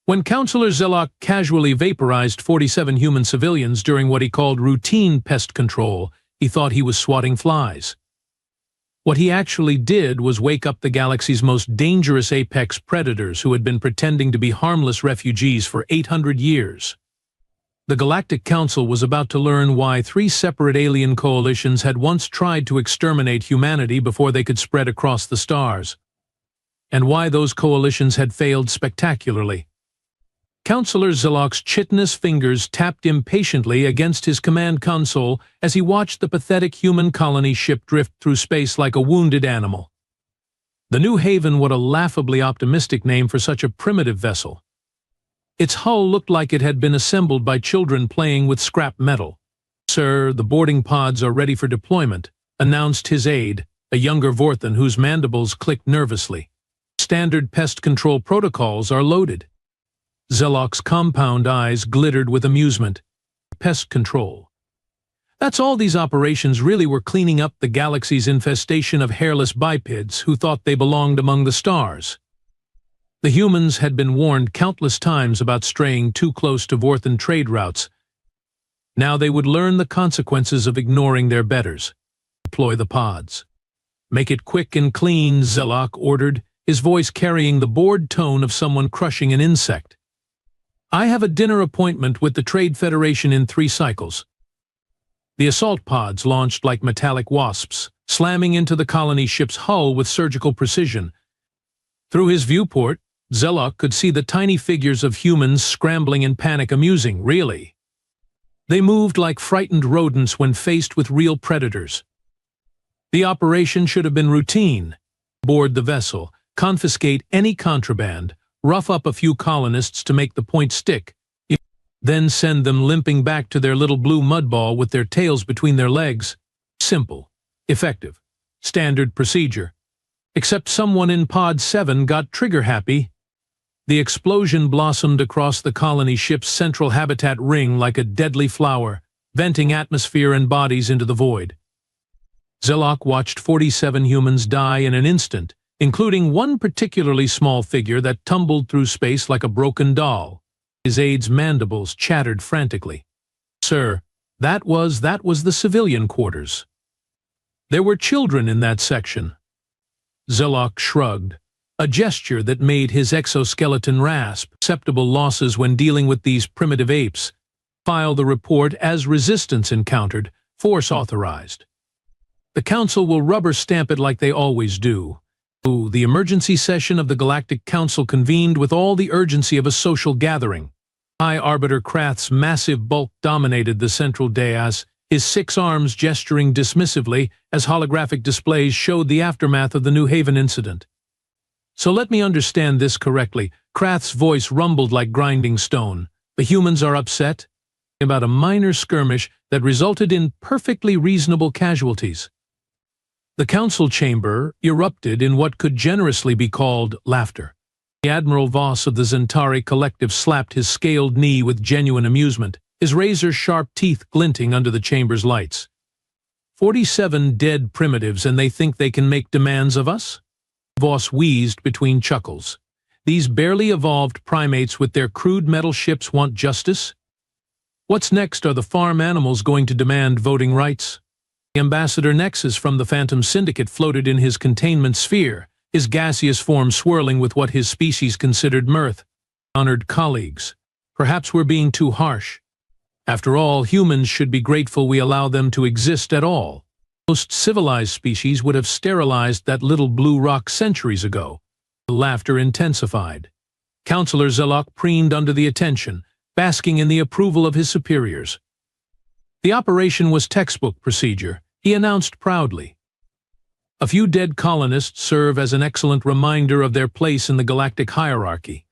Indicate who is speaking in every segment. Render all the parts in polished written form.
Speaker 1: When Counselor Zelok casually vaporized 47 human civilians during what he called routine pest control, he thought he was swatting flies. What he actually did was wake up the galaxy's most dangerous apex predators who had been pretending to be harmless refugees for 800 years. The Galactic Council was about to learn why 3 separate alien coalitions had once tried to exterminate humanity before they could spread across the stars, and why those coalitions had failed spectacularly. Counselor Zelok's chitinous fingers tapped impatiently against his command console as he watched the pathetic human colony ship drift through space like a wounded animal. The New Haven, what a laughably optimistic name for such a primitive vessel. Its hull looked like it had been assembled by children playing with scrap metal. "Sir, the boarding pods are ready for deployment," announced his aide, a younger Vorthan whose mandibles clicked nervously. "Standard pest control protocols are loaded." Zelok's compound eyes glittered with amusement. Pest control. That's all these operations really were, cleaning up the galaxy's infestation of hairless bipeds who thought they belonged among the stars. The humans had been warned countless times about straying too close to Vorthan trade routes. Now they would learn the consequences of ignoring their betters. Deploy the pods. "Make it quick and clean," Zelok ordered, his voice carrying the bored tone of someone crushing an insect. "I have a dinner appointment with the Trade Federation in 3 cycles." The assault pods launched like metallic wasps, slamming into the colony ship's hull with surgical precision. Through his viewport, Zelok could see the tiny figures of humans scrambling in panic. Amusing, really. They moved like frightened rodents when faced with real predators. The operation should have been routine. Board the vessel, confiscate any contraband, rough up a few colonists to make the point stick, then send them limping back to their little blue mudball with their tails between their legs. Simple, effective, standard procedure. Except someone in Pod 7 got trigger-happy. The explosion blossomed across the colony ship's central habitat ring like a deadly flower, venting atmosphere and bodies into the void. Zelok watched 47 humans die in an instant, including one particularly small figure that tumbled through space like a broken doll. His aide's mandibles chattered frantically. "Sir, that was the civilian quarters. There were children in that section." Zelok shrugged, a gesture that made his exoskeleton rasp. "Acceptable losses when dealing with these primitive apes. File the report as resistance encountered, force authorized. The Council will rubber stamp it like they always do." The emergency session of the Galactic Council convened with all the urgency of a social gathering. High Arbiter Krath's massive bulk dominated the central dais, his 6 arms gesturing dismissively as holographic displays showed the aftermath of the New Haven incident. "So let me understand this correctly." Krath's voice rumbled like grinding stone. "The humans are upset about a minor skirmish that resulted in perfectly reasonable casualties." The council chamber erupted in what could generously be called laughter. The Admiral Voss of the Zentari Collective slapped his scaled knee with genuine amusement, his razor-sharp teeth glinting under the chamber's lights. 47 dead primitives, and they think they can make demands of us?" Voss wheezed between chuckles. "These barely evolved primates with their crude metal ships want justice? What's next? Are the farm animals going to demand voting rights?" Ambassador Nexus from the Phantom Syndicate floated in his containment sphere, his gaseous form swirling with what his species considered mirth. "Honored colleagues, perhaps we're being too harsh. After all, humans should be grateful we allow them to exist at all. Most civilized species would have sterilized that little blue rock centuries ago." The laughter intensified. Counselor Zelok preened under the attention, basking in the approval of his superiors. "The operation was textbook procedure," he announced proudly. "A few dead colonists serve as an excellent reminder of their place in the galactic hierarchy."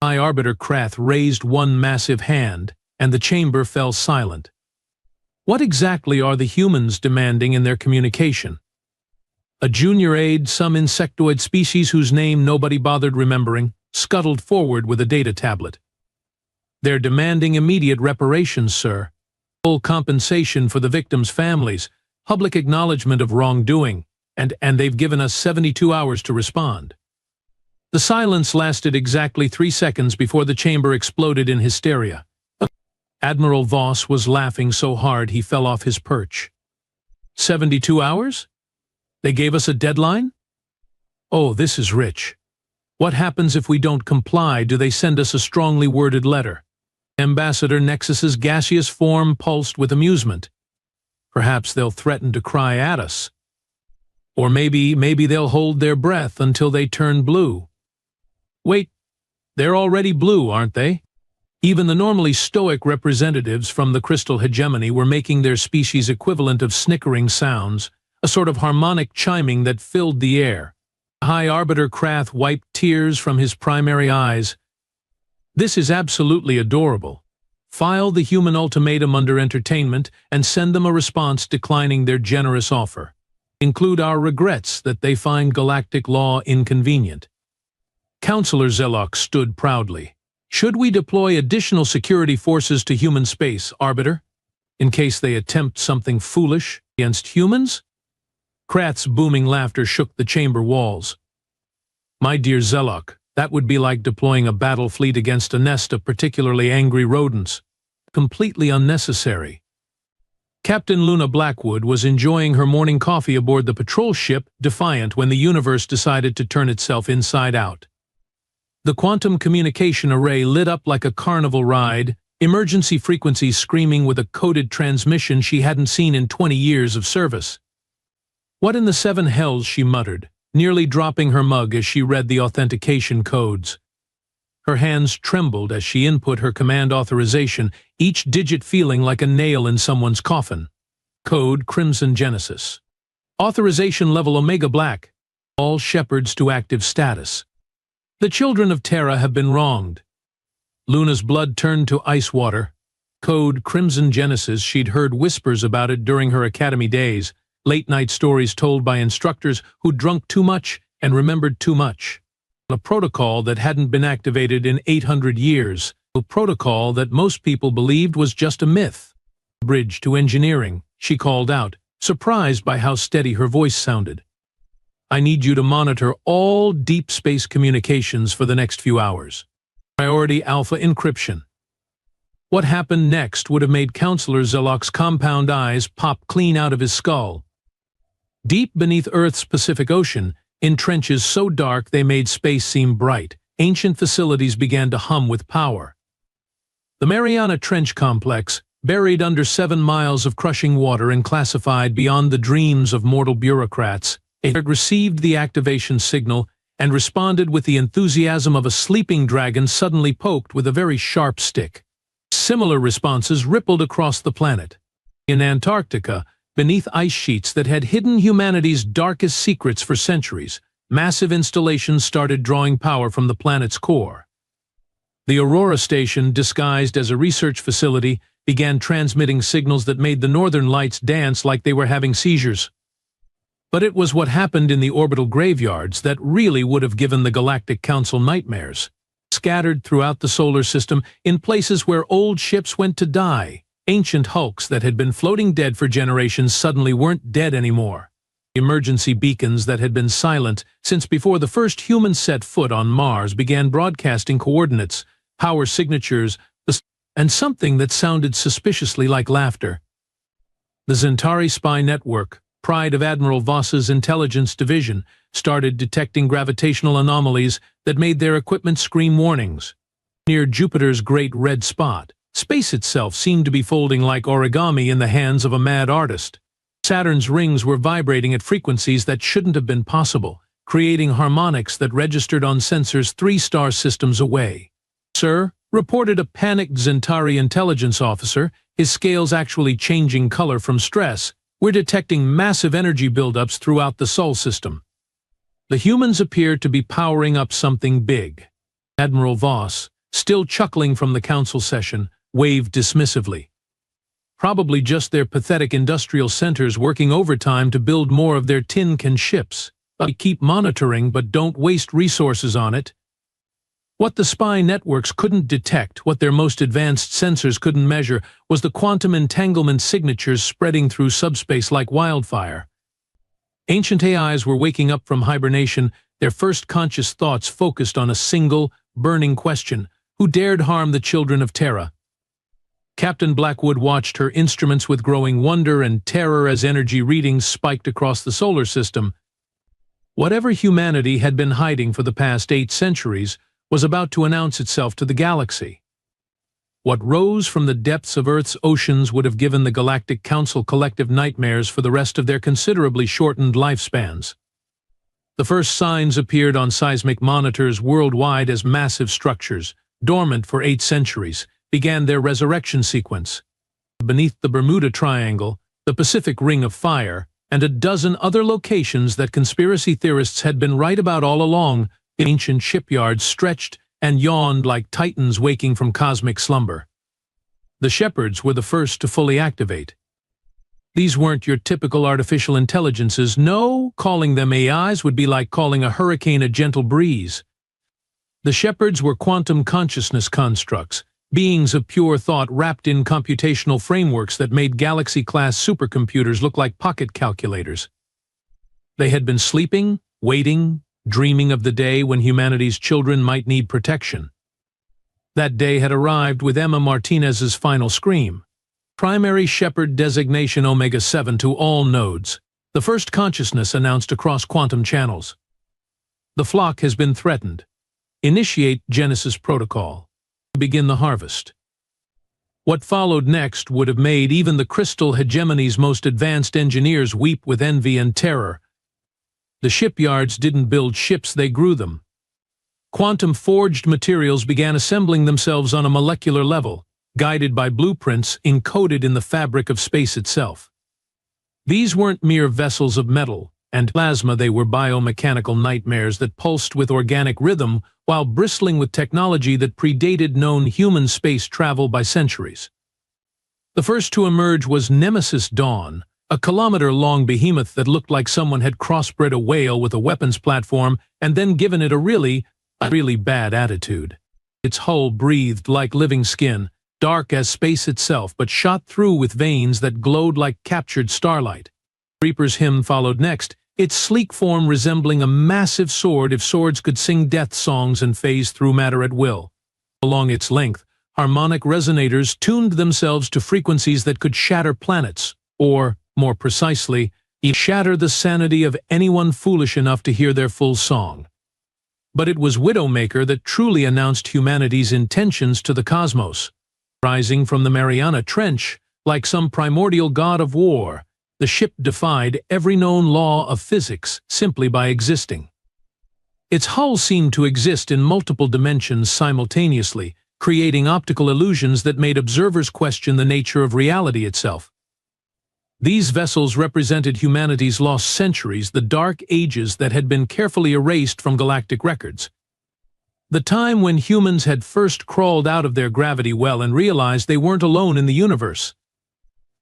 Speaker 1: High Arbiter Krath raised one massive hand, and the chamber fell silent. "What exactly are the humans demanding in their communication?" A junior aide, some insectoid species whose name nobody bothered remembering, scuttled forward with a data tablet. "They're demanding immediate reparations, sir. Full compensation for the victims' families, public acknowledgement of wrongdoing, and they've given us 72 hours to respond." The silence lasted exactly 3 seconds before the chamber exploded in hysteria. Admiral Voss was laughing so hard he fell off his perch. 72 hours? They gave us a deadline? Oh, this is rich. What happens if we don't comply? Do they send us a strongly worded letter? Ambassador Nexus's gaseous form pulsed with amusement. Perhaps they'll threaten to cry at us. Or maybe they'll hold their breath until they turn blue. Wait, they're already blue, aren't they? Even the normally stoic representatives from the crystal hegemony were making their species equivalent of snickering sounds, a sort of harmonic chiming that filled the air. High Arbiter Krath wiped tears from his primary eyes. This is absolutely adorable. File the human ultimatum under entertainment and send them a response declining their generous offer. Include our regrets that they find galactic law inconvenient. Counselor Zelok stood proudly. Should we deploy additional security forces to human space, Arbiter, in case they attempt something foolish against humans? Krath's booming laughter shook the chamber walls. My dear Zelok, that would be like deploying a battle fleet against a nest of particularly angry rodents. Completely unnecessary. Captain Luna Blackwood was enjoying her morning coffee aboard the patrol ship Defiant when the universe decided to turn itself inside out. The quantum communication array lit up like a carnival ride, emergency frequencies screaming with a coded transmission she hadn't seen in 20 years of service. What in the seven hells, she muttered, nearly dropping her mug as she read the authentication codes. Her hands trembled as she input her command authorization, each digit feeling like a nail in someone's coffin. Code Crimson Genesis. Authorization level Omega Black. All shepherds to active status. The children of Terra have been wronged. Luna's blood turned to ice water. Code Crimson Genesis. She'd heard whispers about it during her academy days, late-night stories told by instructors who'd drunk too much and remembered too much. A protocol that hadn't been activated in 800 years, a protocol that most people believed was just a myth. Bridge to engineering, she called out, surprised by how steady her voice sounded. I need you to monitor all deep space communications for the next few hours. Priority Alpha encryption. What happened next would have made Counselor Zelok's compound eyes pop clean out of his skull. Deep beneath Earth's Pacific Ocean, in trenches so dark they made space seem bright, ancient facilities began to hum with power. The Mariana Trench Complex, buried under 7 miles of crushing water and classified beyond the dreams of mortal bureaucrats, it received the activation signal and responded with the enthusiasm of a sleeping dragon suddenly poked with a very sharp stick. Similar responses rippled across the planet. In Antarctica, beneath ice sheets that had hidden humanity's darkest secrets for centuries, massive installations started drawing power from the planet's core. The Aurora Station, disguised as a research facility, began transmitting signals that made the northern lights dance like they were having seizures. But it was what happened in the orbital graveyards that really would have given the Galactic Council nightmares. Scattered throughout the solar system, in places where old ships went to die, ancient hulks that had been floating dead for generations suddenly weren't dead anymore. Emergency beacons that had been silent since before the first humans set foot on Mars began broadcasting coordinates, power signatures, and something that sounded suspiciously like laughter. The Zentari Spy Network, pride of Admiral Voss's intelligence division, started detecting gravitational anomalies that made their equipment scream warnings. Near Jupiter's great red spot, space itself seemed to be folding like origami in the hands of a mad artist. Saturn's rings were vibrating at frequencies that shouldn't have been possible, creating harmonics that registered on sensors 3 star systems away. Sir, reported a panicked Zentari intelligence officer, his scales actually changing color from stress, we're detecting massive energy buildups throughout the Sol system. The humans appear to be powering up something big. Admiral Voss, still chuckling from the council session, waved dismissively. Probably just their pathetic industrial centers working overtime to build more of their tin can ships. We keep monitoring but don't waste resources on it. What the spy networks couldn't detect, what their most advanced sensors couldn't measure, was the quantum entanglement signatures spreading through subspace like wildfire. Ancient AIs were waking up from hibernation, Their first conscious thoughts focused on a single, burning question: who dared harm the children of Terra? Captain Blackwood watched her instruments with growing wonder and terror as energy readings spiked across the solar system. Whatever humanity had been hiding for the past 8 centuries was about to announce itself to the galaxy. What rose from the depths of Earth's oceans would have given the Galactic Council collective nightmares for the rest of their considerably shortened lifespans. The first signs appeared on seismic monitors worldwide as massive structures, dormant for 8 centuries, began their resurrection sequence. Beneath the Bermuda Triangle, the Pacific Ring of Fire, and a dozen other locations that conspiracy theorists had been right about all along, ancient shipyards stretched and yawned like titans waking from cosmic slumber. The Shepherds were the first to fully activate. These weren't your typical artificial intelligences. No, calling them AIs would be like calling a hurricane a gentle breeze. The Shepherds were quantum consciousness constructs, beings of pure thought wrapped in computational frameworks that made galaxy-class supercomputers look like pocket calculators. They had been sleeping, waiting, dreaming of the day when humanity's children might need protection. That day had arrived with Emma Martinez's final scream. Primary Shepherd designation Omega-7 to all nodes. The first consciousness announced across quantum channels. The flock has been threatened. Initiate Genesis Protocol. Begin the harvest. What followed next would have made even the crystal hegemony's most advanced engineers weep with envy and terror. The shipyards didn't build ships, they grew them. Quantum-forged materials began assembling themselves on a molecular level, guided by blueprints encoded in the fabric of space itself. These weren't mere vessels of metal and plasma, they were biomechanical nightmares that pulsed with organic rhythm while bristling with technology that predated known human space travel by centuries. The first to emerge was Nemesis Dawn, a kilometer-long behemoth that looked like someone had crossbred a whale with a weapons platform and then given it a really bad attitude. Its hull breathed like living skin, dark as space itself, but shot through with veins that glowed like captured starlight. Reaper's hymn followed next, its sleek form resembling a massive sword if swords could sing death songs and phase through matter at will. Along its length, harmonic resonators tuned themselves to frequencies that could shatter planets, or, more precisely, shatter the sanity of anyone foolish enough to hear their full song. But it was Widowmaker that truly announced humanity's intentions to the cosmos. Rising from the Mariana Trench, like some primordial god of war, the ship defied every known law of physics simply by existing. Its hull seemed to exist in multiple dimensions simultaneously, creating optical illusions that made observers question the nature of reality itself. These vessels represented humanity's lost centuries, the dark ages that had been carefully erased from galactic records. The time when humans had first crawled out of their gravity well and realized they weren't alone in the universe.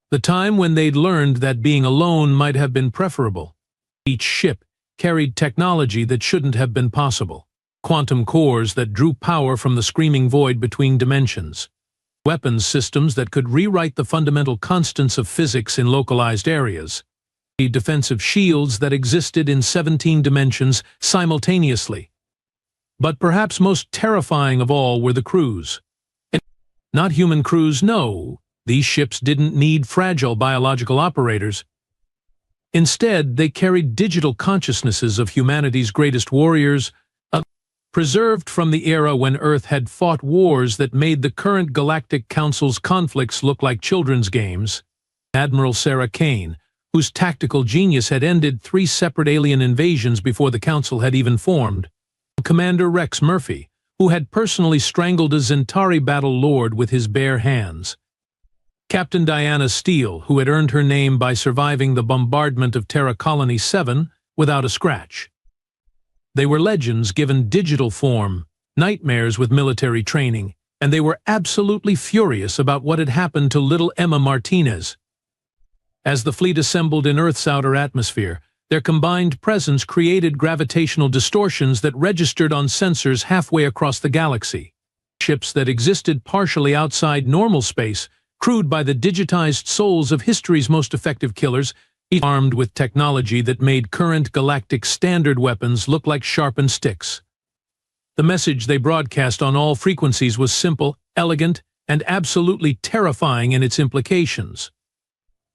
Speaker 1: The time when they'd learned that being alone might have been preferable. Each ship carried technology that shouldn't have been possible. Quantum cores that drew power from the screaming void between dimensions. Weapons systems that could rewrite the fundamental constants of physics in localized areas. Defensive shields that existed in 17 dimensions simultaneously. But perhaps most terrifying of all were the crews. Not human crews, no. These ships didn't need fragile biological operators. Instead, they carried digital consciousnesses of humanity's greatest warriors, preserved from the era when Earth had fought wars that made the current Galactic Council's conflicts look like children's games. Admiral Sarah Kane, whose tactical genius had ended 3 separate alien invasions before the Council had even formed. Commander Rex Murphy, who had personally strangled a Zentari battle lord with his bare hands. Captain Diana Steele, who had earned her name by surviving the bombardment of Terra Colony 7 without a scratch. They were legends given digital form, nightmares with military training, and they were absolutely furious about what had happened to little Emma Martinez. As the fleet assembled in Earth's outer atmosphere, their combined presence created gravitational distortions that registered on sensors halfway across the galaxy. Ships that existed partially outside normal space, crewed by the digitized souls of history's most effective killers, each armed with technology that made current galactic standard weapons look like sharpened sticks. The message they broadcast on all frequencies was simple, elegant, and absolutely terrifying in its implications.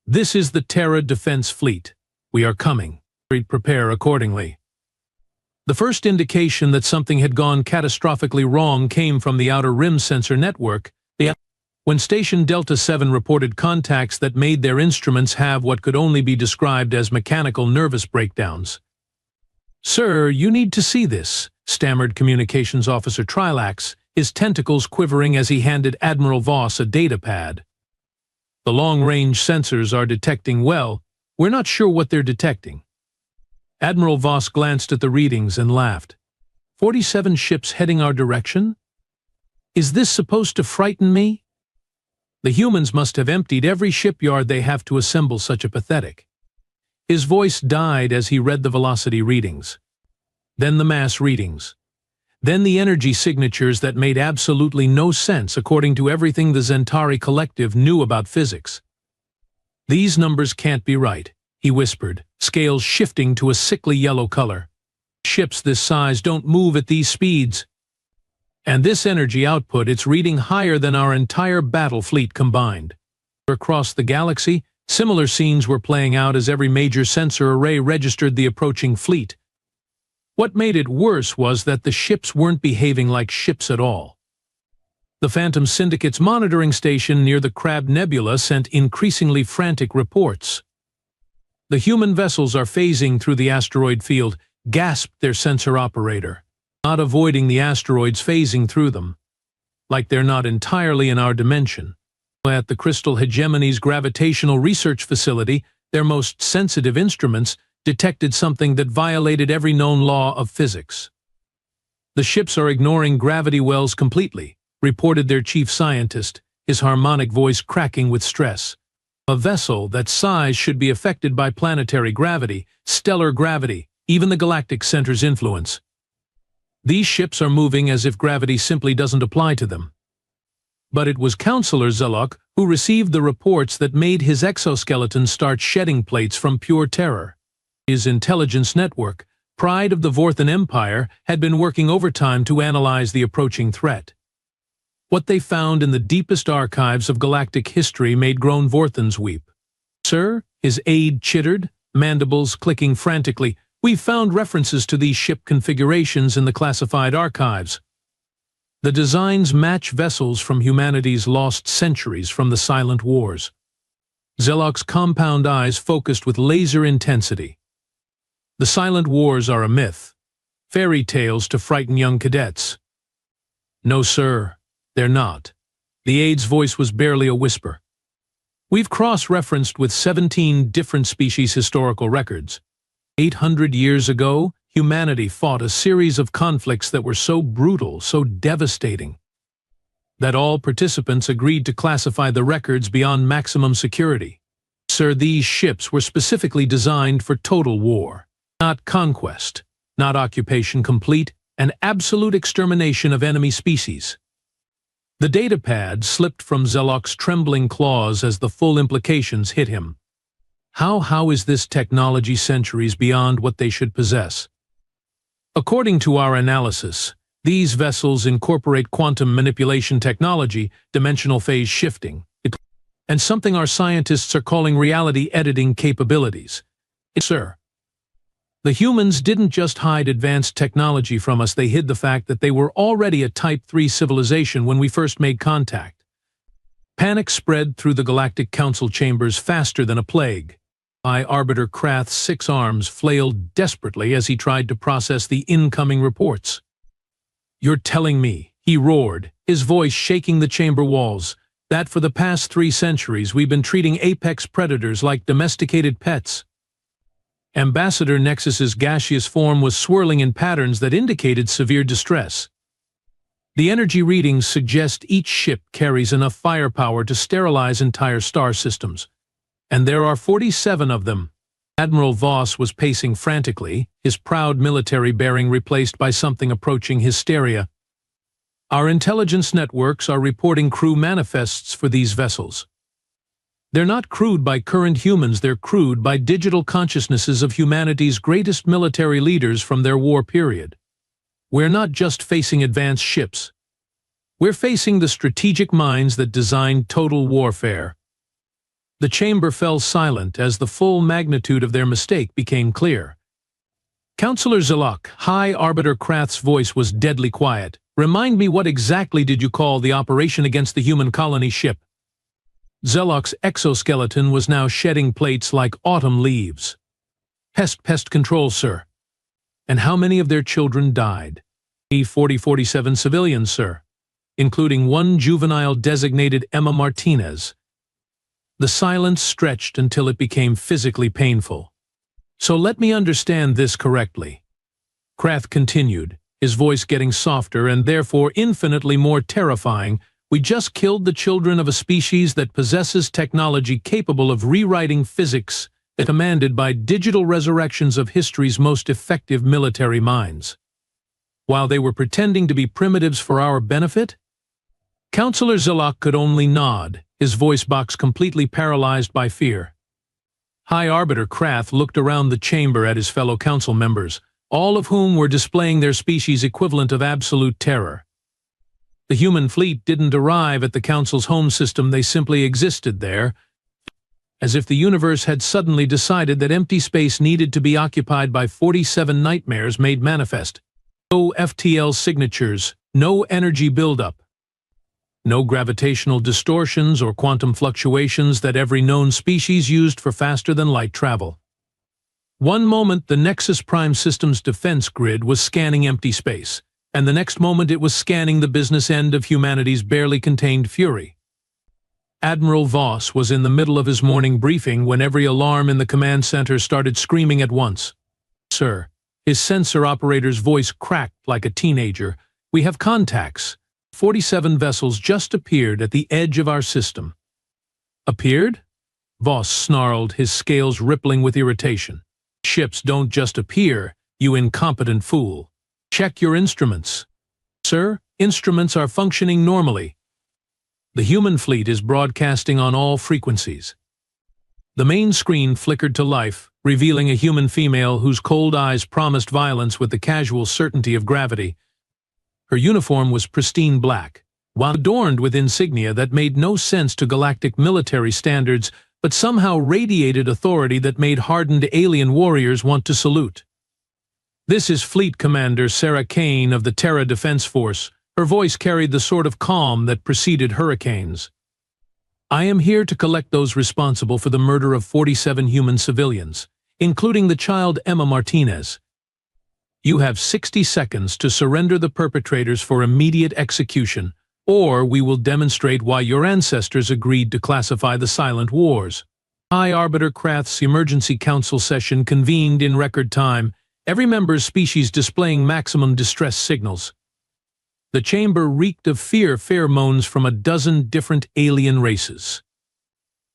Speaker 1: This is the Terra Defense Fleet. We are coming. Prepare accordingly. The first indication that something had gone catastrophically wrong came from the Outer Rim sensor network, when Station Delta 7 reported contacts that made their instruments have what could only be described as mechanical nervous breakdowns. "Sir, you need to see this," stammered Communications Officer Trilax, his tentacles quivering as he handed Admiral Voss a data pad. "The long-range sensors are detecting well. We're not sure what they're detecting." Admiral Voss glanced at the readings and laughed. 47 ships heading our direction? Is this supposed to frighten me? The humans must have emptied every shipyard they have to assemble such a pathetic. His voice died as he read the velocity readings. Then the mass readings. Then the energy signatures that made absolutely no sense according to everything the Zentari Collective knew about physics. "These numbers can't be right," he whispered, scales shifting to a sickly yellow color. "Ships this size don't move at these speeds. And this energy output, it's reading higher than our entire battle fleet combined." Across the galaxy, similar scenes were playing out as every major sensor array registered the approaching fleet. What made it worse was that the ships weren't behaving like ships at all. The Phantom Syndicate's monitoring station near the Crab Nebula sent increasingly frantic reports. "The human vessels are phasing through the asteroid field," gasped their sensor operator. "Not avoiding the asteroids, phasing through them. Like they're not entirely in our dimension." At the Crystal Hegemony's gravitational research facility, their most sensitive instruments detected something that violated every known law of physics. "The ships are ignoring gravity wells completely," reported their chief scientist, his harmonic voice cracking with stress. "A vessel that size should be affected by planetary gravity, stellar gravity, even the galactic center's influence. These ships are moving as if gravity simply doesn't apply to them." But it was Counselor Zelok who received the reports that made his exoskeleton start shedding plates from pure terror. His intelligence network, pride of the Vorthan Empire, had been working overtime to analyze the approaching threat. What they found in the deepest archives of galactic history made grown Vorthans weep. "Sir," his aide chittered, mandibles clicking frantically, "we've found references to these ship configurations in the classified archives. The designs match vessels from humanity's lost centuries from the silent wars." Zelok's compound eyes focused with laser intensity. "The silent wars are a myth. Fairy tales to frighten young cadets." "No, sir, they're not." The aide's voice was barely a whisper. "We've cross-referenced with 17 different species historical records. 800 years ago, humanity fought a series of conflicts that were so brutal, so devastating, that all participants agreed to classify the records beyond maximum security. Sir, these ships were specifically designed for total war, not conquest, not occupation complete, and absolute extermination of enemy species." The datapad slipped from Zelok's trembling claws as the full implications hit him. How is this technology centuries beyond what they should possess? "According to our analysis, these vessels incorporate quantum manipulation technology, dimensional phase shifting, and something our scientists are calling reality editing capabilities. Sir, the humans didn't just hide advanced technology from us, they hid the fact that they were already a Type 3 civilization when we first made contact." Panic spread through the Galactic Council chambers faster than a plague. Arbiter Krath's 6 arms flailed desperately as he tried to process the incoming reports. "You're telling me," he roared, his voice shaking the chamber walls, "that for the past 3 centuries we've been treating apex predators like domesticated pets?" Ambassador Nexus's gaseous form was swirling in patterns that indicated severe distress. "The energy readings suggest each ship carries enough firepower to sterilize entire star systems. And there are 47 of them." Admiral Voss was pacing frantically, his proud military bearing replaced by something approaching hysteria. "Our intelligence networks are reporting crew manifests for these vessels. They're not crewed by current humans, they're crewed by digital consciousnesses of humanity's greatest military leaders from their war period. We're not just facing advanced ships. We're facing the strategic minds that designed total warfare. The chamber fell silent as the full magnitude of their mistake became clear. Counselor Zilok, High Arbiter Krath's voice was deadly quiet. Remind me, what exactly did you call the operation against the human colony ship? Zelok's exoskeleton was now shedding plates like autumn leaves. Pest control, sir. And how many of their children died? 47 civilians, sir, including one juvenile designated Emma Martinez. The silence stretched until it became physically painful. So let me understand this correctly. Krath continued, his voice getting softer and therefore infinitely more terrifying. We just killed the children of a species that possesses technology capable of rewriting physics, commanded by digital resurrections of history's most effective military minds. While they were pretending to be primitives for our benefit? Counselor Zilok could only nod, his voice box completely paralyzed by fear. High Arbiter Krath looked around the chamber at his fellow council members, all of whom were displaying their species' equivalent of absolute terror. The human fleet didn't arrive at the council's home system, they simply existed there, as if the universe had suddenly decided that empty space needed to be occupied by 47 nightmares made manifest. No FTL signatures, no energy buildup, no gravitational distortions or quantum fluctuations that every known species used for faster-than-light travel. One moment the Nexus Prime System's defense grid was scanning empty space, and the next moment it was scanning the business end of humanity's barely contained fury. Admiral Voss was in the middle of his morning briefing when every alarm in the command center started screaming at once. Sir, his sensor operator's voice cracked like a teenager. We have contacts. 47 vessels just appeared at the edge of our system. Appeared? Voss snarled, his scales rippling with irritation. Ships don't just appear, you incompetent fool. Check your instruments. Sir, instruments are functioning normally. The human fleet is broadcasting on all frequencies. The main screen flickered to life, revealing a human female whose cold eyes promised violence with the casual certainty of gravity. Her uniform was pristine black, while adorned with insignia that made no sense to galactic military standards, but somehow radiated authority that made hardened alien warriors want to salute. This is Fleet Commander Sarah Kane of the Terra Defense Force. Her voice carried the sort of calm that preceded hurricanes. I am here to collect those responsible for the murder of 47 human civilians, including the child Emma Martinez. You have 60 seconds to surrender the perpetrators for immediate execution, or we will demonstrate why your ancestors agreed to classify the silent wars. High Arbiter Krath's Emergency Council session convened in record time, every member's species displaying maximum distress signals. The chamber reeked of fear pheromones from a dozen different alien races.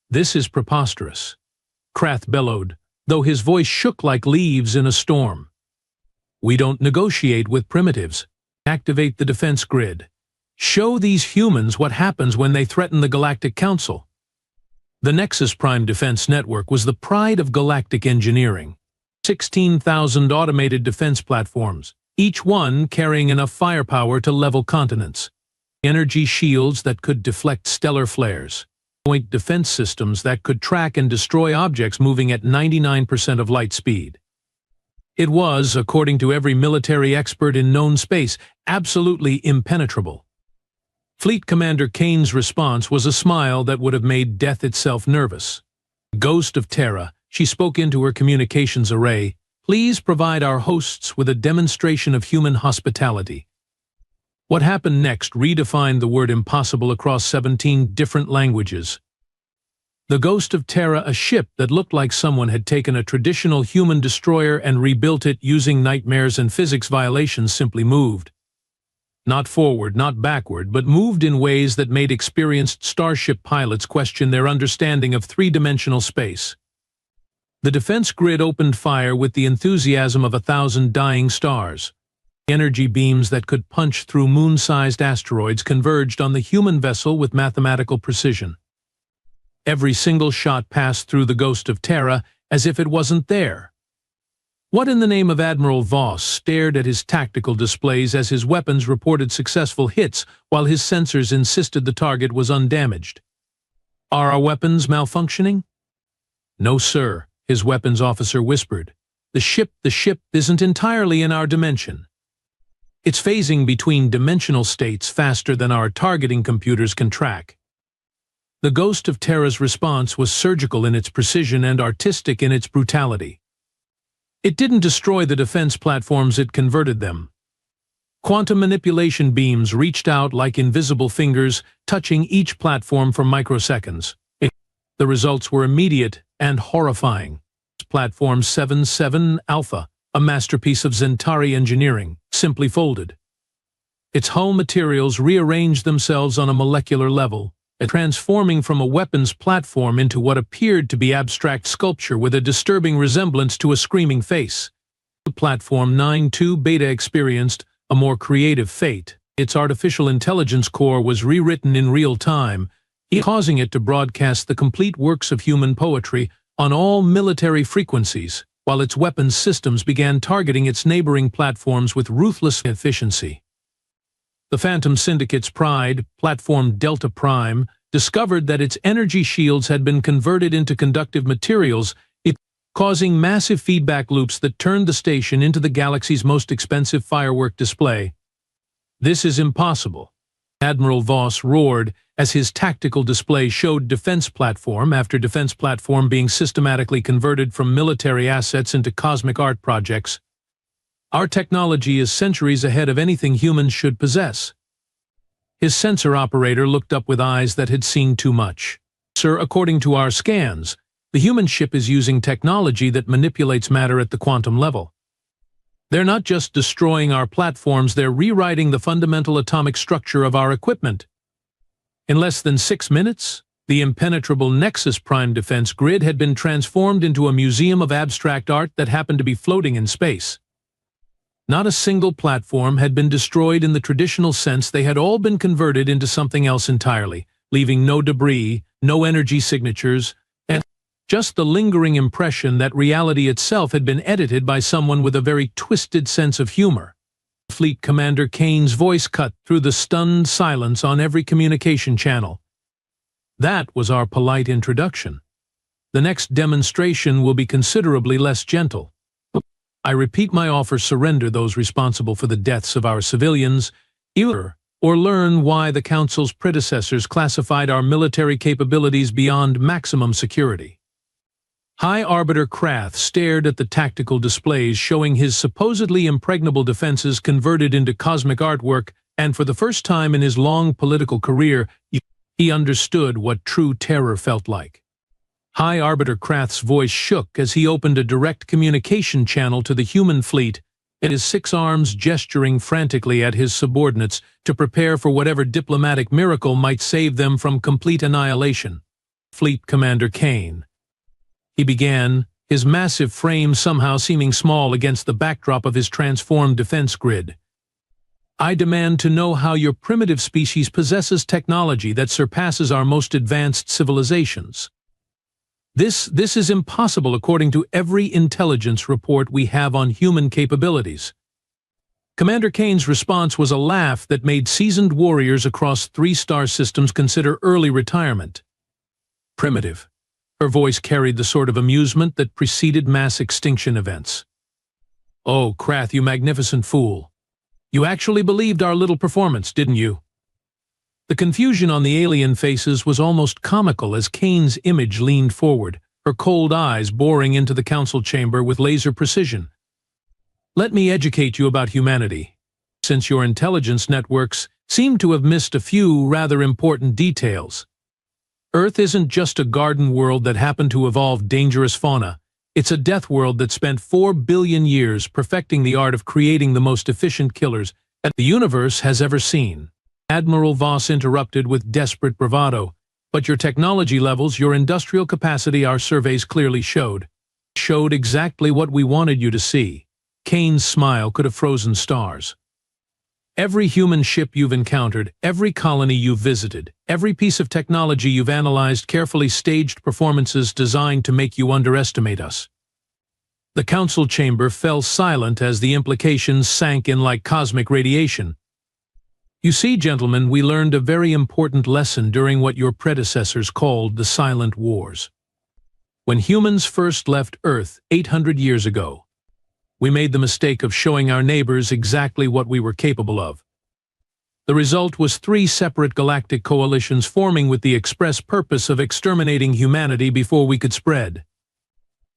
Speaker 1: This is preposterous, Krath bellowed, though his voice shook like leaves in a storm. We don't negotiate with primitives. Activate the defense grid. Show these humans what happens when they threaten the Galactic Council. The Nexus Prime Defense Network was the pride of galactic engineering. 16,000 automated defense platforms, each one carrying enough firepower to level continents. Energy shields that could deflect stellar flares. Point defense systems that could track and destroy objects moving at 99% of light speed. It was, according to every military expert in known space, absolutely impenetrable. Fleet Commander Kane's response was a smile that would have made death itself nervous. Ghost of Terra, she spoke into her communications array. Please provide our hosts with a demonstration of human hospitality. What happened next redefined the word impossible across 17 different languages. The Ghost of Terra, a ship that looked like someone had taken a traditional human destroyer and rebuilt it using nightmares and physics violations, simply moved. Not forward, not backward, but moved in ways that made experienced starship pilots question their understanding of three-dimensional space. The defense grid opened fire with the enthusiasm of 1,000 dying stars. Energy beams that could punch through moon-sized asteroids converged on the human vessel with mathematical precision. Every single shot passed through the Ghost of Terra as if it wasn't there. What in the name of Admiral Voss stared at his tactical displays as his weapons reported successful hits while his sensors insisted the target was undamaged? Are our weapons malfunctioning? No, sir, his weapons officer whispered. The ship isn't entirely in our dimension. It's phasing between dimensional states faster than our targeting computers can track. The Ghost of Terra's response was surgical in its precision and artistic in its brutality. It didn't destroy the defense platforms, it converted them. Quantum manipulation beams reached out like invisible fingers, touching each platform for microseconds. The results were immediate and horrifying. Platform 7-7 Alpha, a masterpiece of Zentari engineering, simply folded. Its hull materials rearranged themselves on a molecular level, transforming from a weapons platform into what appeared to be abstract sculpture with a disturbing resemblance to a screaming face. Platform 9-2 Beta experienced a more creative fate. Its artificial intelligence core was rewritten in real time, causing it to broadcast the complete works of human poetry on all military frequencies, while its weapons systems began targeting its neighboring platforms with ruthless efficiency. The Phantom Syndicate's Pride, Platform Delta Prime, discovered that its energy shields had been converted into conductive materials, causing massive feedback loops that turned the station into the galaxy's most expensive firework display. This is impossible, Admiral Voss roared as his tactical display showed defense platform after defense platform being systematically converted from military assets into cosmic art projects. Our technology is centuries ahead of anything humans should possess. His sensor operator looked up with eyes that had seen too much. Sir, according to our scans, the human ship is using technology that manipulates matter at the quantum level. They're not just destroying our platforms, they're rewriting the fundamental atomic structure of our equipment. In less than 6 minutes, the impenetrable Nexus Prime defense grid had been transformed into a museum of abstract art that happened to be floating in space. Not a single platform had been destroyed in the traditional sense. They had all been converted into something else entirely, leaving no debris, no energy signatures, and just the lingering impression that reality itself had been edited by someone with a very twisted sense of humor. Fleet Commander Kane's voice cut through the stunned silence on every communication channel. That was our polite introduction. The next demonstration will be considerably less gentle. I repeat my offer: surrender those responsible for the deaths of our civilians, or learn why the Council's predecessors classified our military capabilities beyond maximum security. High Arbiter Krath stared at the tactical displays showing his supposedly impregnable defenses converted into cosmic artwork, and for the first time in his long political career, he understood what true terror felt like. High Arbiter Krath's voice shook as he opened a direct communication channel to the human fleet, and his 6 arms gesturing frantically at his subordinates to prepare for whatever diplomatic miracle might save them from complete annihilation. Fleet Commander Kane. He began, his massive frame somehow seeming small against the backdrop of his transformed defense grid. I demand to know how your primitive species possesses technology that surpasses our most advanced civilizations. This is impossible according to every intelligence report we have on human capabilities. Commander Kane's response was a laugh that made seasoned warriors across 3-star systems consider early retirement. Primitive. Her voice carried the sort of amusement that preceded mass extinction events. Oh, Krath, you magnificent fool. You actually believed our little performance, didn't you? The confusion on the alien faces was almost comical as Kane's image leaned forward, her cold eyes boring into the council chamber with laser precision. Let me educate you about humanity, since your intelligence networks seem to have missed a few rather important details. Earth isn't just a garden world that happened to evolve dangerous fauna. It's a death world that spent 4 billion years perfecting the art of creating the most efficient killers that the universe has ever seen. Admiral Voss interrupted with desperate bravado. But your technology levels, your industrial capacity, our surveys clearly showed exactly what we wanted you to see. Kane's smile could have frozen stars. Every human ship you've encountered, every colony you've visited, every piece of technology you've analyzed, carefully staged performances designed to make you underestimate us. The council chamber fell silent as the implications sank in like cosmic radiation. You see, gentlemen, we learned a very important lesson during what your predecessors called the Silent Wars. When humans first left Earth 800 years ago, we made the mistake of showing our neighbors exactly what we were capable of. The result was 3 separate galactic coalitions forming with the express purpose of exterminating humanity before we could spread.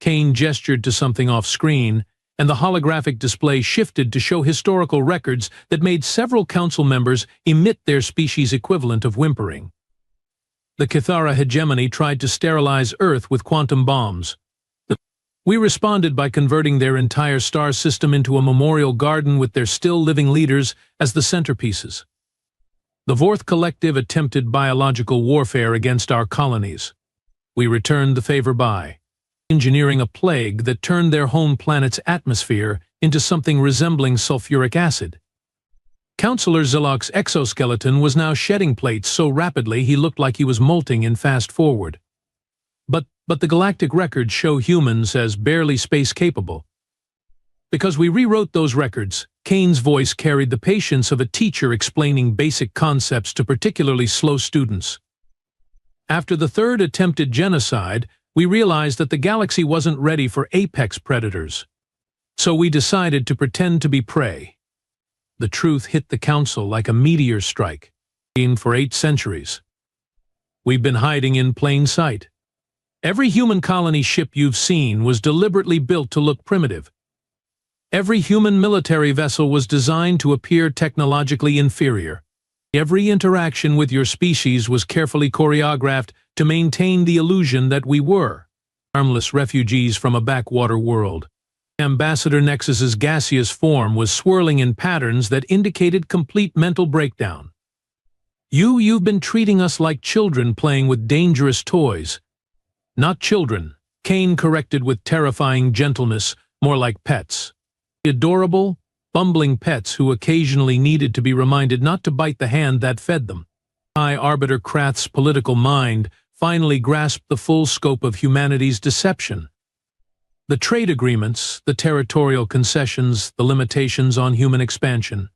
Speaker 1: Kane gestured to something off-screen, and the holographic display shifted to show historical records that made several council members emit their species equivalent of whimpering. The Cathara hegemony tried to sterilize Earth with quantum bombs. We responded by converting their entire star system into a memorial garden with their still-living leaders as the centerpieces. The Vorth Collective attempted biological warfare against our colonies. We returned the favor by engineering a plague that turned their home planet's atmosphere into something resembling sulfuric acid. Councillor Zilok's exoskeleton was now shedding plates so rapidly he looked like he was molting in fast forward. But the galactic records show humans as barely space-capable. Because we rewrote those records, Kane's voice carried the patience of a teacher explaining basic concepts to particularly slow students. After the 3rd attempted genocide, we realized that the galaxy wasn't ready for apex predators. So we decided to pretend to be prey. The truth hit the council like a meteor strike, for 8 centuries. We've been hiding in plain sight. Every human colony ship you've seen was deliberately built to look primitive. Every human military vessel was designed to appear technologically inferior. Every interaction with your species was carefully choreographed to maintain the illusion that we were harmless refugees from a backwater world. Ambassador Nexus's gaseous form was swirling in patterns that indicated complete mental breakdown. You've been treating us like children playing with dangerous toys. Not children, Kane corrected with terrifying gentleness, more like pets. Adorable, bumbling pets who occasionally needed to be reminded not to bite the hand that fed them. High Arbiter Krath's political mind finally grasped the full scope of humanity's deception. The trade agreements, the territorial concessions, the limitations on human expansion,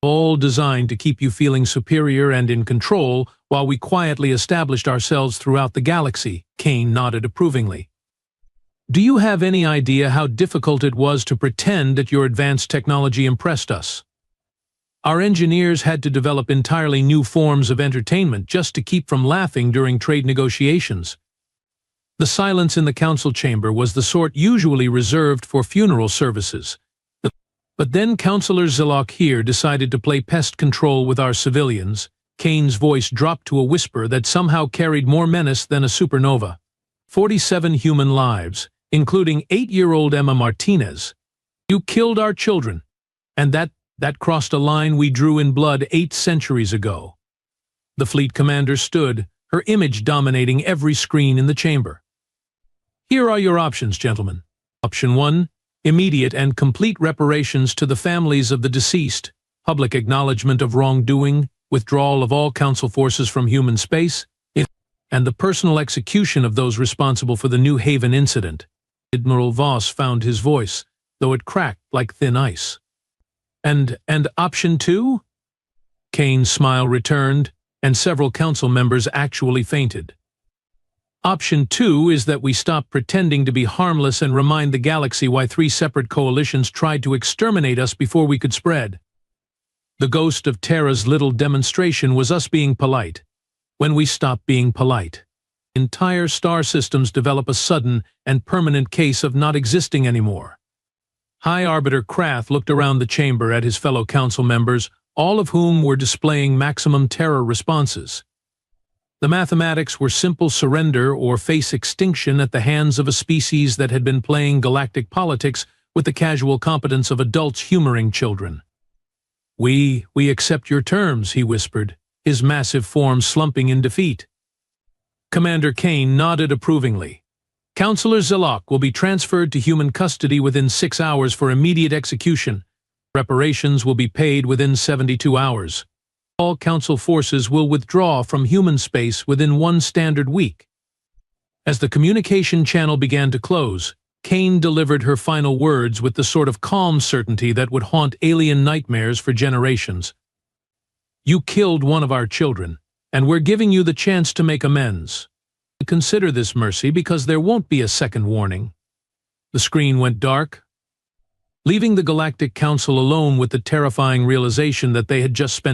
Speaker 1: all designed to keep you feeling superior and in control while we quietly established ourselves throughout the galaxy. Kane nodded approvingly. Do you have any idea how difficult it was to pretend that your advanced technology impressed us? Our engineers had to develop entirely new forms of entertainment just to keep from laughing during trade negotiations. The silence in the council chamber was the sort usually reserved for funeral services. But then Councillor Zilok here decided to play pest control with our civilians. Kane's voice dropped to a whisper that somehow carried more menace than a supernova. 47 human lives, including 8-year-old Emma Martinez. You killed our children, and that crossed a line we drew in blood 8 centuries ago. The fleet commander stood, her image dominating every screen in the chamber. Here are your options, gentlemen. Option 1. Immediate and complete reparations to the families of the deceased, public acknowledgement of wrongdoing, withdrawal of all council forces from human space, and the personal execution of those responsible for the New Haven incident. Admiral Voss found his voice, though it cracked like thin ice. And option 2? Kane's smile returned, and several council members actually fainted. Option 2 is that we stop pretending to be harmless and remind the galaxy why 3 separate coalitions tried to exterminate us before we could spread. The ghost of Terra's little demonstration was us being polite. When we stop being polite, entire star systems develop a sudden and permanent case of not existing anymore. High Arbiter Krath looked around the chamber at his fellow council members, all of whom were displaying maximum terror responses. The mathematics were simple surrender or face extinction at the hands of a species that had been playing galactic politics with the casual competence of adults humoring children. We accept your terms, he whispered, his massive form slumping in defeat. Commander Kane nodded approvingly. Councillor Zilok will be transferred to human custody within 6 hours for immediate execution. Reparations will be paid within 72 hours. All Council forces will withdraw from human space within 1 standard week. As the communication channel began to close, Kane delivered her final words with the sort of calm certainty that would haunt alien nightmares for generations. "You killed one of our children, and we're giving you the chance to make amends. Consider this mercy because there won't be a second warning." The screen went dark, leaving the Galactic Council alone with the terrifying realization that they had just spent